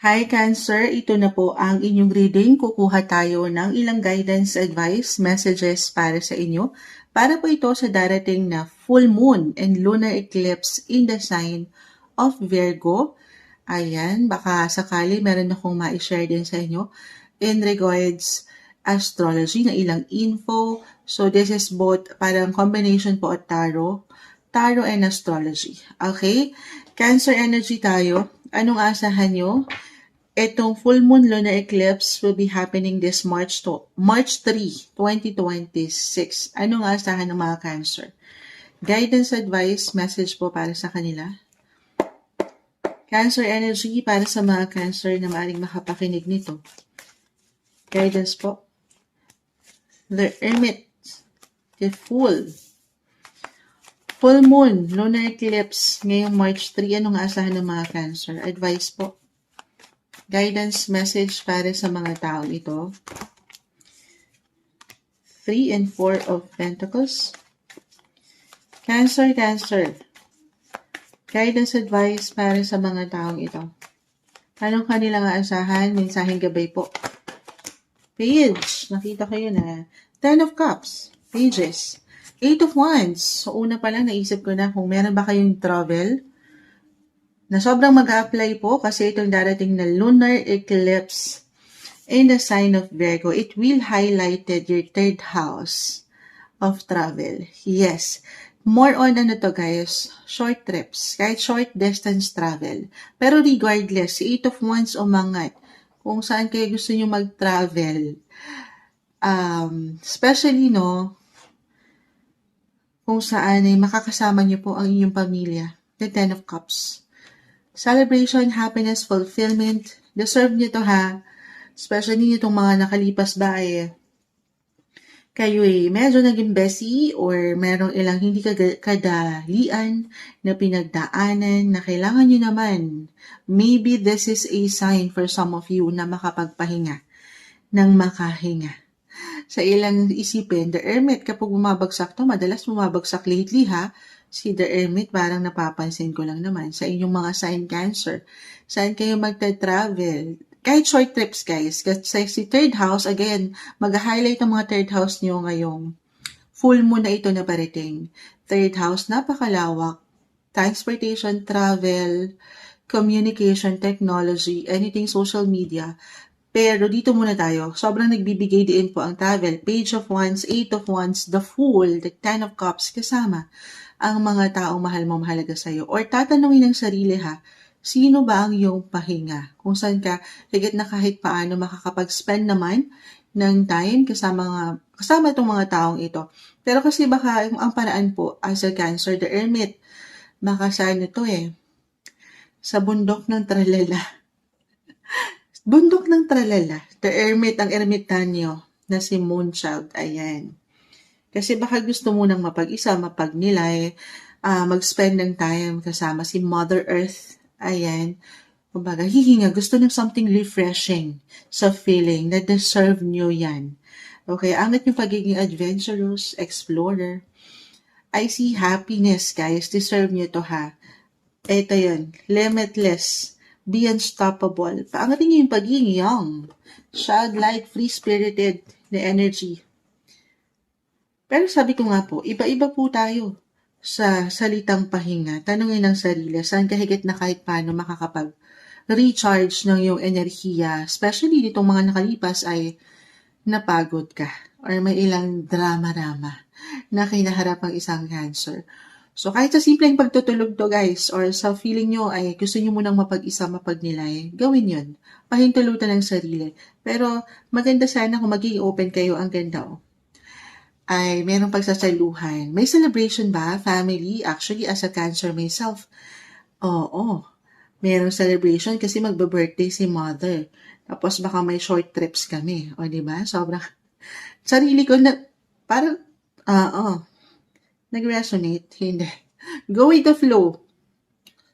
Hi Cancer, ito na po ang inyong reading. Kukuha tayo ng ilang guidance, advice, messages para sa inyo. Para po ito sa darating na full moon and lunar eclipse in the sign of Virgo. Ayan, baka sakali meron akong ma-share din sa inyo in regards astrology na ilang info. So this is both parang combination po at tarot and astrology. Okay? Cancer energy tayo. Anong asahan nyo? Itong full moon lunar eclipse will be happening this March 3, 2026. Ano nga asahan ng mga Cancer? Guidance, advice, message po para sa kanila. Cancer energy para sa mga Cancer na maaaring makapakinig nito. Guidance po. The Hermit. The Fool. Full moon lunar eclipse ngayong March 3. Ano nga asahan ng mga Cancer? Advice po. Guidance message para sa mga tao ito. 3 and 4 of Pentacles. Cancer. Guidance advice para sa mga taong ito. Anong kanilang aasahan? Mensaheng gabay po. Page. Nakita ko yun na. 10 of Cups. Pages. 8 of Wands. So una pa lang naisip ko na kung meron ba kayong travel na sobrang mag-a-apply po kasi itong darating na lunar eclipse in the sign of Virgo. It will highlight your third house of travel. Yes. More on ano to guys, short trips, kahit short distance travel. Pero regardless, si 8 of Wands umangat kung saan kayo gusto nyo mag-travel. Especially kung saan ay makakasama nyo po ang inyong pamilya. The 10 of Cups. Celebration, happiness, fulfillment. Deserve nyo to ha. Especially itong mga nakalipas ba kayo medyo naging busy or merong ilang hindi kadalian na pinagdaanan na kailangan nyo naman. Maybe this is a sign for some of you na makapagpahinga ng makahinga. Sa ilang isipin, the Hermit, kapag bumabagsak to, madalas bumabagsak lately ha. Si The Hermit, parang napapansin ko lang naman sa inyong mga sign Cancer. Saan kayo magta-travel? Kahit short trips guys. Kasi si third house, again, mag-highlight ang mga third house nyo ngayong full moon na ito na parating. Third house, napakalawak. Transportation, travel, communication, technology, anything social media. Pero dito muna tayo. Sobrang nagbibigay din po ang travel. Page of Wands, 8 of Wands, the Fool, the 10 of Cups, kasama ang mga taong mahal mo, mahalaga sa'yo. Or tatanungin ng sarili ha, sino ba ang iyong pahinga? Kung saan ka higit na kahit paano makakapag-spend naman ng time kasama itong mga taong ito. Pero kasi baka ang paraan po as a Cancer, the Hermit, baka saan ito sa bundok ng tralala. Bundok ng tralala. The Hermit, ang ermitanyo na si Moonchild. Ayan. Kasi baka gusto mo nang mapag-isa, mapagnilay, mag-spend ng time kasama si Mother Earth. Ayan. Kumbaga, hihinga. Gusto ng something refreshing sa feeling na deserve nyo yan. Okay, angat yung pagiging adventurous, explorer. I see happiness, guys. Deserve nyo to ha. Ito yun. Limitless. Be unstoppable. Paangatin nyo yung pagiging young. Childlike, free-spirited na energy. Pero sabi ko nga po, iba-iba po tayo sa salitang pahinga. Tanungin ng sarili, saan ka higit na kahit paano makakapag-recharge ng iyong enerhiya, especially ditong mga nakalipas ay napagod ka or may ilang drama-rama na kinaharap ang isang Cancer. So kahit sa simpleng pagtutulog to guys or sa feeling nyo ay gusto nyo munang mapag-isa, mapagnilay, gawin yun. Pahintulutan ng sarili. Pero maganda sana kung magiging open kayo, ang ganda ay merong pagsasaluhan. May celebration ba, family? Actually, as a Cancer myself, oo. Merong celebration kasi magbe-birthday si mother. Tapos baka may short trips kami. O, diba? Sobrang, sarili ko na, parang, nag-resonate. Hindi. Go with the flow.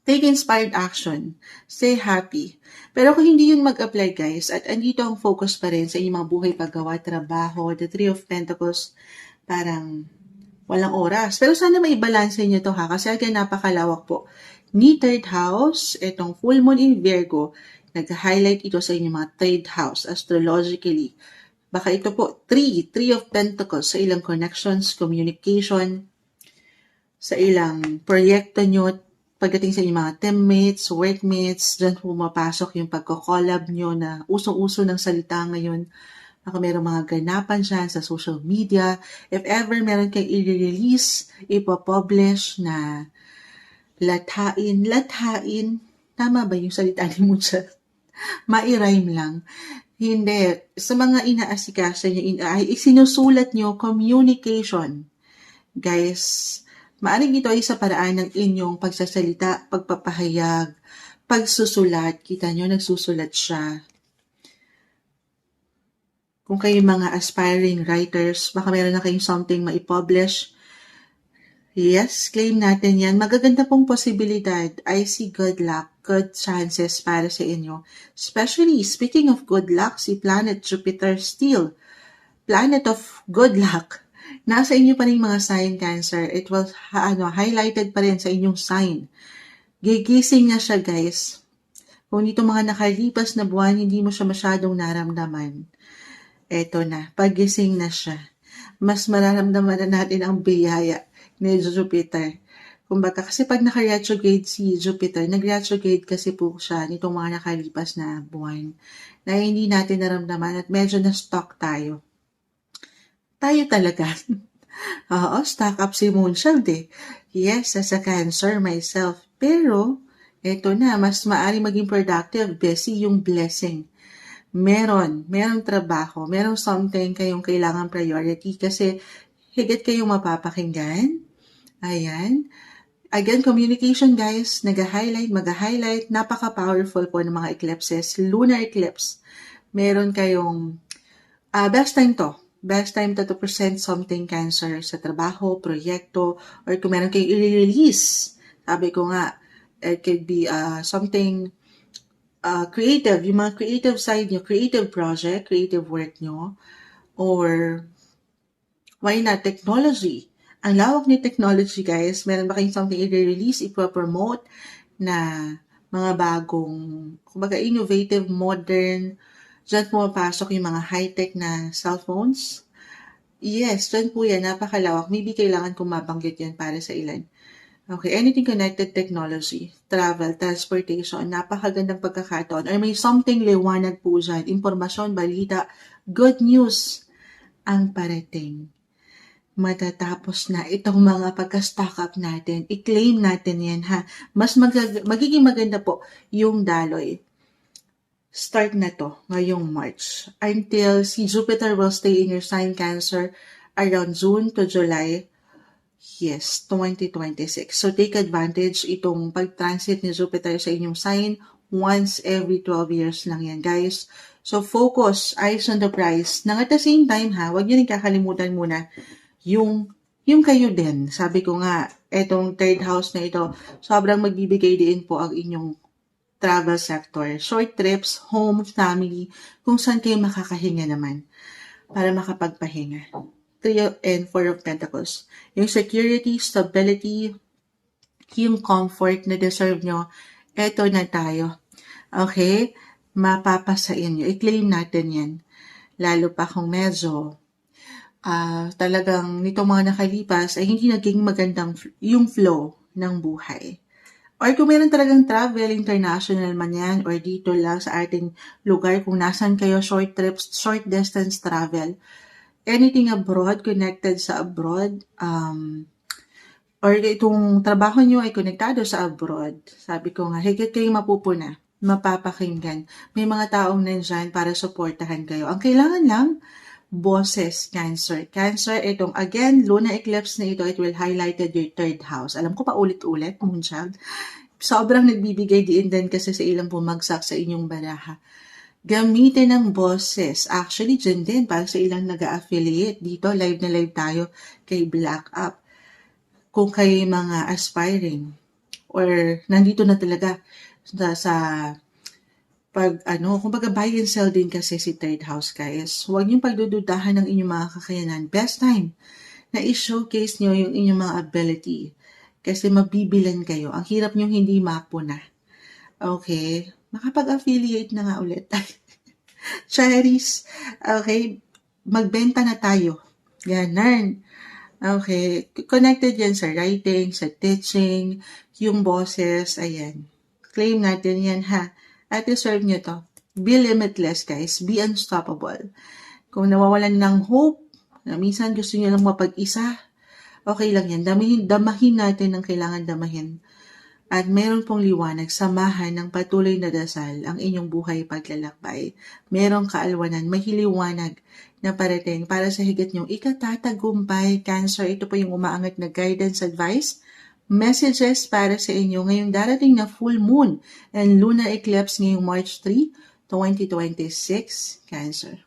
Take inspired action. Stay happy. Pero kung hindi yun mag-apply guys, at andito ang focus pa rin sa inyong mga buhay, paggawa, trabaho, the 3 of Pentacles, parang walang oras. Pero sana may balance nyo to ha, kasi again, napakalawak po. Ni third house, itong full moon in Virgo, Nag-highlight ito sa inyong mga third house astrologically. Baka ito po, Three of Pentacles sa ilang connections, communication, sa ilang proyekto nyo, pagdating sa inyong mga teammates, workmates, dyan pumapasok yung pagko-collab nyo na usong-uso ng salita ngayon. Baka mayroong mga ganapan dyan sa social media. If ever meron kayo i-release, ipopublish na lathain, tama ba yung salita ni Muncha? Mai-rhyme lang. Hindi. Sa mga inaasikaso nyo, isinusulat nyo, communication. Guys, maaring ito ay sa paraan ng inyong pagsasalita, pagpapahayag, pagsusulat. Kita nyo, nagsusulat siya. Kung kayo mga aspiring writers, baka meron na kayong something maipublish. Yes, claim natin yan. Magaganda pong posibilidad. I see good luck, good chances para sa inyo. Especially, speaking of good luck, si planet Jupiter still, planet of good luck. Nasa inyo pa rin mga sign Cancer. It was highlighted pa rin sa inyong sign. Gigising na siya, guys. Kung dito mga nakalipas na buwan, hindi mo siya masyadong naramdaman. Eto na, pagising na siya. Mas mararamdaman na natin ang biyaya ni Jupiter. Kumbaga, kasi pag naka-retrograde si Jupiter, nag-retrograde kasi po siya nitong mga nakalipas na buwan na hindi natin naramdaman at medyo na-stock tayo. Tayo talaga. Oo, stock up si Moonchild eh. Yes, as a Cancer myself. Pero, eto na, mas maari maging productive, busy yung blessing. Merong trabaho, merong something kayong kailangan priority kasi higit kayong mapapakinggan. Ayan. Again, communication guys, mag-highlight, napaka-powerful po ng mga eclipses, lunar eclipse. Meron kayong, best time to present something Cancer sa trabaho, proyekto, or kung meron kayong i-release. Sabi ko nga, it could be something creative, yung mga creative side nyo, creative project, creative work nyo, or why not technology? Ang lawak ni technology, guys. Meron ba kayong something i-release, ipo-promote na mga bagong, kumbaga innovative, modern, dyan pumapasok yung mga high-tech na cellphones? Yes, dyan po yan, napakalawak. Maybe kailangan kong mabanggit yan para sa ilan. Okay, anything connected technology, travel, transportation, napakagandang pagkakataon. Or may something liwanag po dyan, informasyon, balita, good news ang parating. Matatapos na itong mga pagka-stock up natin. I-claim natin yan ha. Mas magiging maganda po yung daloy. Start na to ngayong March. Until si Jupiter will stay in your sign Cancer around June to July. Yes, 2026. So take advantage itong pag-transit ni Jupiter sa inyong sign once every 12 years lang yan, guys. So focus, eyes on the prize. Nang at the same time ha, huwag nyo rin kakalimutan muna yung kayo din. Sabi ko nga, etong third house na ito, sobrang magbibigay din po ang inyong travel sector. Short trips, home, family, kung saan kayo makakahinga naman para makapagpahinga. 3 and 4 of Pentacles. Yung security, stability, yung comfort na deserve nyo, eto na tayo. Okay? Mapapasa inyo. I-claim natin yan. Lalo pa kung medyo talagang nitong mga nakalipas ay hindi naging magandang yung flow ng buhay. Or kung meron talagang travel, international man yan, or dito lang sa ating lugar, kung nasan kayo, short trips, short distance travel, anything abroad, connected sa abroad, or itong trabaho nyo ay konektado sa abroad, sabi ko nga, higit kayong mapupuna, mapapakinggan. May mga taong nandyan para supportahan kayo. Ang kailangan lang, boses, Cancer. Cancer, itong again, lunar eclipse na ito, it will highlighted your third house. Alam ko pa ulit-ulit, Moonchild. Sobrang nagbibigay din kasi sa ilang bumagsak sa inyong baraha. Gamitin ng boses. Actually, dyan din, para sa ilang nag-affiliate dito, live na live tayo kay Black Up. Kung kayo mga aspiring, or nandito na talaga sa kumbaga buy and sell din kasi si third house, guys. Huwag niyong pagdududahan ng inyong mga kakayanan. Best time na i-showcase niyo yung inyong mga ability. Kasi mabibilan kayo. Ang hirap niyong hindi mapuna. Okay? makapag-affiliate na nga ulit. Cherries, okay, magbenta na tayo. Ganun. Okay, connected yan sa writing, sa teaching, yung boses, ayan. Claim natin yan ha. At deserve nyo to. Be limitless guys, be unstoppable. Kung nawawalan ng hope, na minsan gusto nyo lang mapag-isa, okay lang yan. Damahin natin ang kailangan damahin. At meron pong liwanag, samahan ng patuloy na dasal ang inyong buhay paglalakbay. Merong kaalwanan, may liwanag na parating para sa higit niyong ikatatagumpay. Cancer, ito po yung umaangat na guidance advice, messages para sa inyo ngayong darating na full moon and lunar eclipse ngayong March 3, 2026, Cancer.